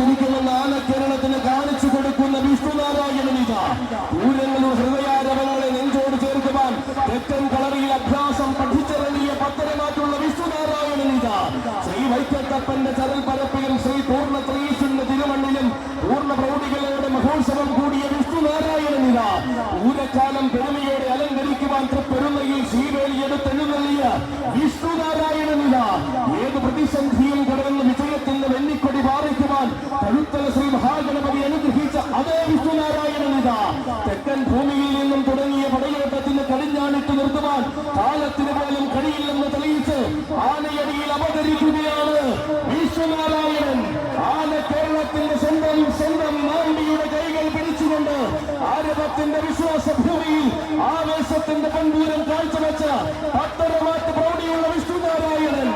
വന്നിരിക്കുമെന്ന് ആനക്കേരളത്തിന് കാണിച്ചു കൊടുക്കുന്ന വിഷ്ണുനാരായണനിത പൂരങ്ങളുടെ ഹൃദയാരവങ്ങളെ നെഞ്ചോട് ചേർക്കുവാൻ തെക്കൻ കളറിയിൽ അഭ്യാസം പഠിച്ചിറങ്ങിയ പത്തരമാറ്റുള്ള വിഷ്ണുനാരായണനിത ശ്രീ വൈക്കത്തപ്പന്റെ ചരൽ പരപ്പിലും ശ്രീ പൂർണ്ണ ത്രയീശന്റെ തിരുമണ്ണിലും പൂർണ്ണ പ്രൗഢികളോടെ മഹോത്സവം കൂടിയ വിഷ്ണുനാരായണനിത പൂരക്കാലം പെരുമയോടെ അലങ്കരിക്കുവാൻ തൃപ്പെരുന്നയിൽ ശ്രീവേലിയെടുത്തെഴുന്നള്ളിയ വിഷ്ണുനാരായണനിത ഏത് പ്രതിസന്ധിയും കടന്ന് വിജയത്തിന്റെ വെന്നിക്കൊടി പാറിക്കുവാൻ കഴുത്തല ശ്രീ മഹാഗണപതി അനുഗ്രഹിച്ച അതേ വിഷ്ണുനാരായണനിത തെക്കൻ ഭൂമിയിൽ നിന്നും തുടങ്ങിയ പടയോട്ടത്തിന് കടിഞ്ഞാണിട്ട് നിർത്തുവാൻ കാലത്തിന് പോലും കഴിയില്ലെന്ന് തെളിയിച്ച് ആനയടിയിൽ അവതരിക്കുകയാണ് വിഷ്ണുനാരായണൻ. ആന കേരളത്തിന്റെ സ്വന്തം നാമ്പിയുടെ കൈകൾ പിടിച്ചുകൊണ്ട് ആരവത്തിന്റെ വിശ്വാസഭൂമിയിൽ ആവേശത്തിന്റെ പൻപൂരം കാഴ്ചവെച്ച പത്തരമാറ്റ് പ്രൗഢിയുള്ള വിഷ്ണുനാരായണൻ